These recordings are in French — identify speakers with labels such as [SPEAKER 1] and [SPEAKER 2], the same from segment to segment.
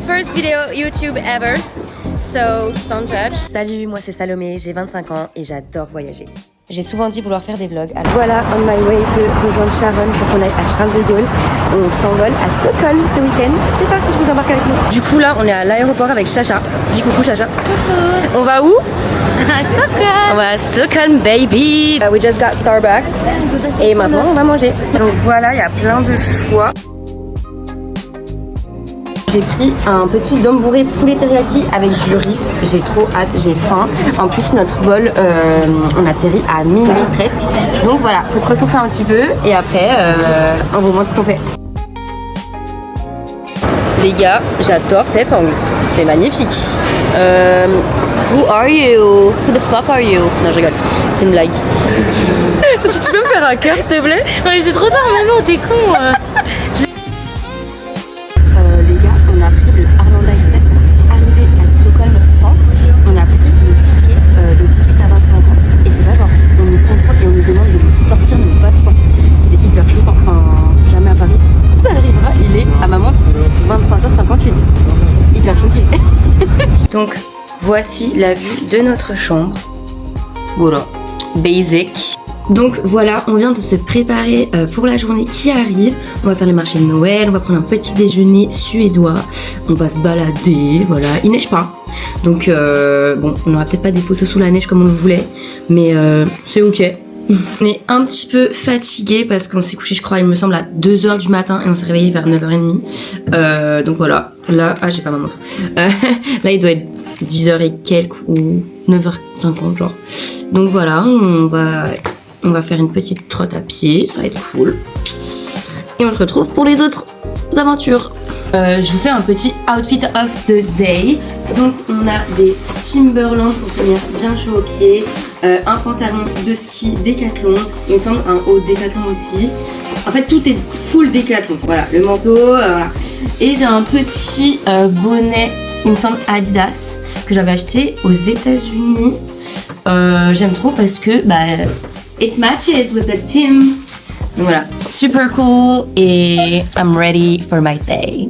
[SPEAKER 1] first video YouTube ever, so don't judge. Salut, moi c'est Salomé, j'ai 25 ans et j'adore voyager. J'ai souvent dit vouloir faire des vlogs. Alors voilà, on my way de rejoindre Sharon pour qu'on aille à Charles de Gaulle. On s'envole à Stockholm ce week-end. C'est parti, je vous embarque avec nous. Du coup là, on est à l'aéroport avec Chacha. Dis coucou Chacha. Coucou. On va où? À Stockholm. On va à Stockholm, baby. We just got Starbucks. Et maintenant, on va manger. Donc voilà, il y a plein de choix. J'ai pris un petit dombouré poulet teriyaki avec du riz. J'ai trop hâte, j'ai faim. En plus, notre vol, on atterrit à minuit presque. Donc voilà, faut se ressourcer un petit peu et après, on vous montre ce qu'on fait. Les gars, j'adore cet angle. C'est magnifique. Who are you? Who the fuck are you? Non, je rigole. C'est une blague. Tu peux me faire un cœur, s'il te plaît? Non, mais c'est trop tard maintenant, t'es con. Les gars, on a pris le Arlanda Express pour arriver à Stockholm Centre. On a pris le ticket de 18 à 25 ans. Et c'est pas genre, on nous contrôle et on nous demande de sortir nos passeports. C'est hyper chaud, enfin, jamais à Paris. Ça arrivera, il est à ma montre 23h58. Hyper choqué. Donc, voici la vue de notre chambre. Voilà, basic. Donc voilà, on vient de se préparer pour la journée qui arrive. On va faire les marchés de Noël, on va prendre un petit déjeuner suédois. On va se balader, voilà, il neige pas. Donc bon, on n'aura peut-être pas des photos sous la neige comme on le voulait, mais c'est ok. On est un petit peu fatigué parce qu'on s'est couché, je crois, il me semble, à 2h du matin et on s'est réveillé vers 9h30. Donc voilà, là, j'ai pas ma montre. Là, il doit être 10h et quelques ou 9h50, genre. Donc voilà, on va faire une petite trotte à pied, ça va être cool. Et on se retrouve pour les autres aventures. Je vous fais un petit outfit of the day. Donc on a des Timberland pour tenir bien chaud aux pieds, un pantalon de ski Décathlon, il me semble un haut Décathlon aussi. En fait tout est full Décathlon. Voilà, le manteau, voilà. Et j'ai un petit bonnet, il me semble Adidas, que j'avais acheté aux États-Unis. J'aime trop parce que it matches with the team. Donc voilà, super cool et I'm ready for my day.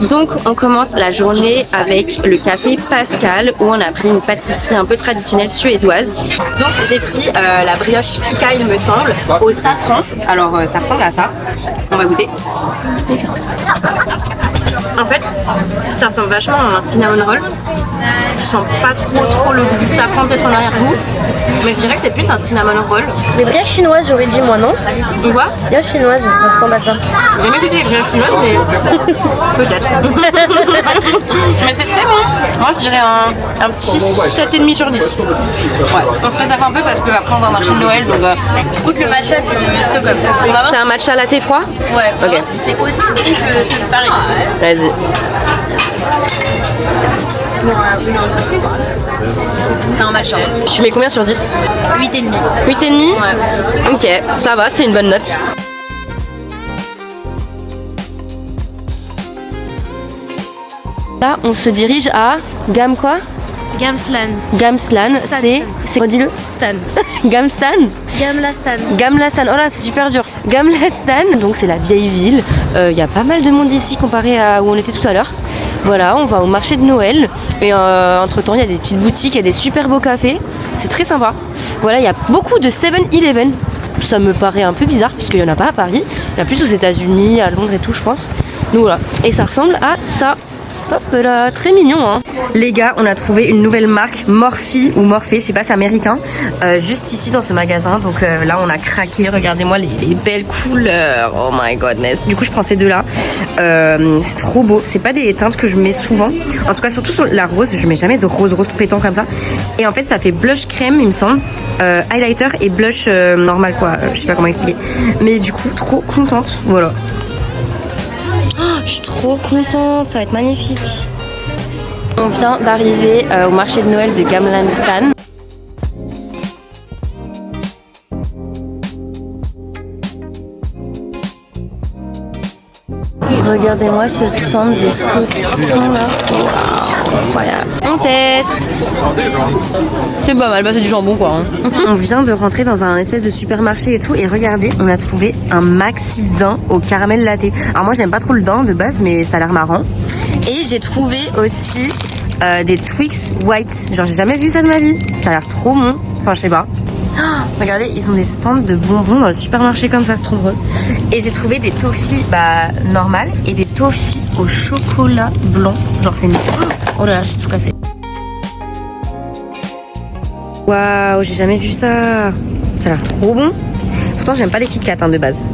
[SPEAKER 1] Donc on commence la journée avec le café Pascal où on a pris une pâtisserie un peu traditionnelle suédoise. Donc j'ai pris la brioche fika il me semble au safran. Alors ça ressemble à ça. On va goûter. En fait ça ressemble vachement à un cinnamon roll. Je sens pas trop le goût du safran peut-être en arrière-goût. Mais je dirais que c'est plus un cinnamon roll.
[SPEAKER 2] Les brioches chinoises j'aurais dit moi non?
[SPEAKER 1] On voit?
[SPEAKER 2] Brioche chinoise ça ressemble à ça.
[SPEAKER 1] J'ai jamais goûté les brioches chinoises mais peut-être. Mais c'est très bon. Moi je dirais un petit 7,5 sur 10. Ouais, on se réserve un peu parce qu'après on va marcher de Noël donc
[SPEAKER 2] Goûte le matcha de Stockholm.
[SPEAKER 1] c'est un matcha latte froid?
[SPEAKER 2] Ouais,
[SPEAKER 1] ok.
[SPEAKER 2] si c'est aussi bon que celui de Paris.
[SPEAKER 1] Vas-y.
[SPEAKER 2] C'est un matcha.
[SPEAKER 1] Tu mets combien sur 10?
[SPEAKER 2] 8,5.
[SPEAKER 1] 8,5?
[SPEAKER 2] Ouais.
[SPEAKER 1] Ok, ça va, c'est une bonne note. Là, on se dirige à quoi?
[SPEAKER 2] Gamslan.
[SPEAKER 1] Gamslan, c'est redis-le.
[SPEAKER 2] Stan.
[SPEAKER 1] Gamstan?
[SPEAKER 2] Gamlastan.
[SPEAKER 1] Gamlastan, oh là c'est super dur. Gamlastan, donc c'est la vieille ville. Il y a pas mal de monde ici comparé à où on était tout à l'heure. Voilà, on va au marché de Noël. Et entre temps, il y a des petites boutiques, il y a des super beaux cafés. C'est très sympa. Voilà, il y a beaucoup de 7-Eleven. Ça me paraît un peu bizarre parce qu'il n'y en a pas à Paris. Il y en a plus aux États-Unis, à Londres et tout, je pense. Donc voilà. Et ça ressemble à ça. Hop là, très mignon hein. Les gars, on a trouvé une nouvelle marque, Morphe ou Morphée, je sais pas, c'est américain, juste ici dans ce magasin. Donc là on a craqué, regardez-moi les belles couleurs. Oh my godness. Du coup je prends ces deux là. C'est trop beau, c'est pas des teintes que je mets souvent. En tout cas surtout sur la rose, je mets jamais de rose pétant comme ça. Et en fait ça fait blush crème il me semble, highlighter et blush normal quoi, je sais pas comment expliquer. Mais du coup trop contente, voilà. Je suis trop contente, ça va être magnifique. On vient d'arriver au marché de Noël de Gamlastan. Regardez-moi ce stand de saucissons là. Wow. Incroyable. On teste. C'est pas mal, bah c'est du jambon quoi. Hein. On vient de rentrer dans un espèce de supermarché et tout, et regardez, on a trouvé un maxi daim au caramel latte. Alors moi j'aime pas trop le daim de base, mais ça a l'air marrant. Et j'ai trouvé aussi des Twix White. Genre j'ai jamais vu ça de ma vie. Ça a l'air trop bon. Enfin je sais pas. Oh, regardez, ils ont des stands de bonbons dans le supermarché comme ça, c'est trop drôle. Et j'ai trouvé des toffees normales et des toffees au chocolat blanc. Genre c'est... Oh là là, j'ai tout cassé. Waouh, j'ai jamais vu ça. Ça a l'air trop bon. Pourtant j'aime pas les Kit Kat hein, de base.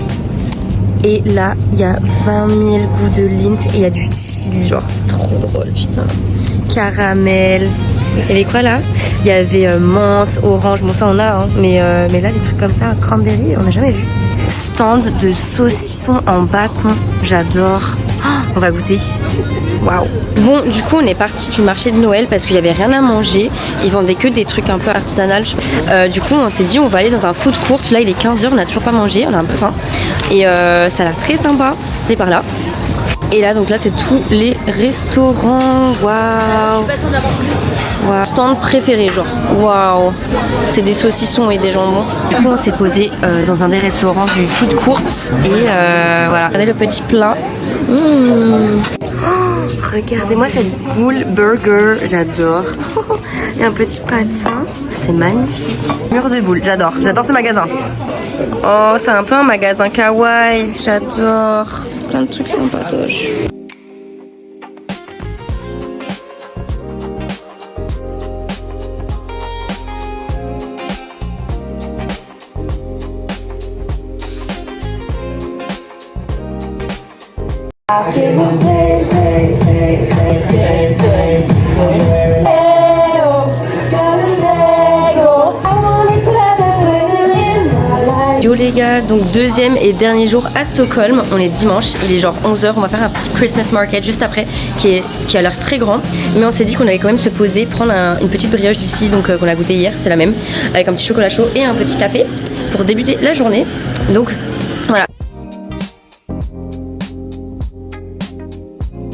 [SPEAKER 1] Et là, il y a 20 000 goûts de Lindt et il y a du chili, genre c'est trop drôle, putain. Caramel. Il y avait quoi là? Il y avait menthe, orange, bon ça on a, hein. Mais là les trucs comme ça, cranberry, on n'a jamais vu. Stand de saucisson en bâton, j'adore. Oh, on va goûter. Waouh. Bon, du coup on est parti du marché de Noël parce qu'il y avait rien à manger. Ils vendaient que des trucs un peu artisanal. Du coup on s'est dit on va aller dans un food court. Là il est 15h, on n'a toujours pas mangé, on a un peu faim. Et ça a l'air très sympa. C'est par là. Et là donc là c'est tous les restaurants. Waouh. Wow. Stand préféré genre. Waouh. C'est des saucissons et des jambons. Du coup on s'est posé dans un des restaurants du food court. Et voilà. Regardez le petit plat. Oh, regardez-moi cette boule burger. J'adore. Il y a un petit patin. C'est magnifique. Mur de boules. J'adore. J'adore ce magasin. Oh c'est un peu un magasin kawaii. J'adore. Plein de trucs sympatoches. Yo les gars, donc deuxième et dernier jour à Stockholm, on est dimanche, il est genre 11h, on va faire un petit Christmas market juste après qui a l'air très grand, mais on s'est dit qu'on allait quand même se poser, prendre une petite brioche d'ici, donc qu'on a goûté hier, c'est la même, avec un petit chocolat chaud et un petit café pour débuter la journée, donc voilà.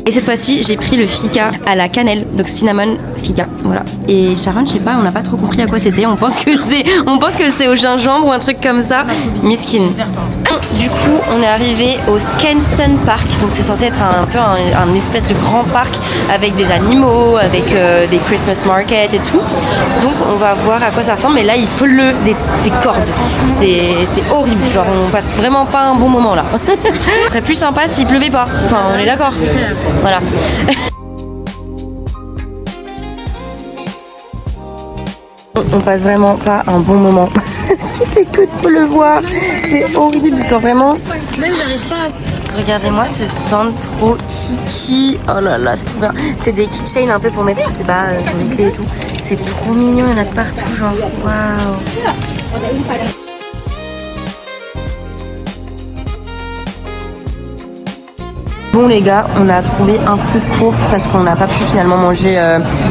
[SPEAKER 1] Et cette fois-ci, j'ai pris le fika à la cannelle, donc cinnamon fika, voilà. Et Sharon, je sais pas, on n'a pas trop compris à quoi c'était. On pense que c'est au gingembre ou un truc comme ça. Miskin. Du coup, on est arrivé au Skansen Park, donc c'est censé être un peu un espèce de grand parc avec des animaux, avec des Christmas market et tout. Donc on va voir à quoi ça ressemble. Mais là, il pleut des cordes. C'est horrible. Genre, on passe vraiment pas un bon moment là. Ce serait plus sympa s'il pleuvait pas. Enfin, on est d'accord. Voilà. On passe vraiment pas un bon moment. Parce qu'il fait que de pleuvoir. C'est horrible. Genre vraiment. Même j'arrive pas à... Regardez-moi ce stand trop kiki. Oh là là, c'est trop bien. C'est des keychains un peu pour mettre, je sais pas, sur les clés et tout. C'est trop mignon, il y en a de partout. Genre, waouh. Bon les gars, on a trouvé un food court parce qu'on n'a pas pu finalement manger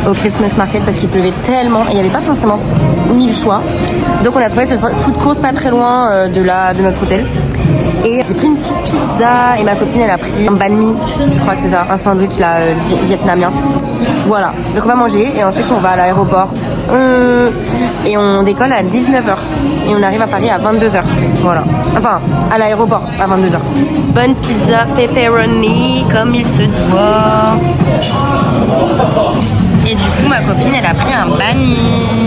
[SPEAKER 1] au Christmas market parce qu'il pleuvait tellement et il n'y avait pas forcément 1000 choix. Donc on a trouvé ce food court pas très loin de notre hôtel. Et j'ai pris une petite pizza et ma copine elle a pris un banh mi, je crois que c'est ça, un sandwich là vietnamien. Voilà, donc on va manger et ensuite on va à l'aéroport et on décolle à 19h et on arrive à Paris à 22h. Voilà, enfin à l'aéroport à 22h. Bonne pizza pepperoni comme il se doit. Et du coup ma copine elle a pris un banh mi.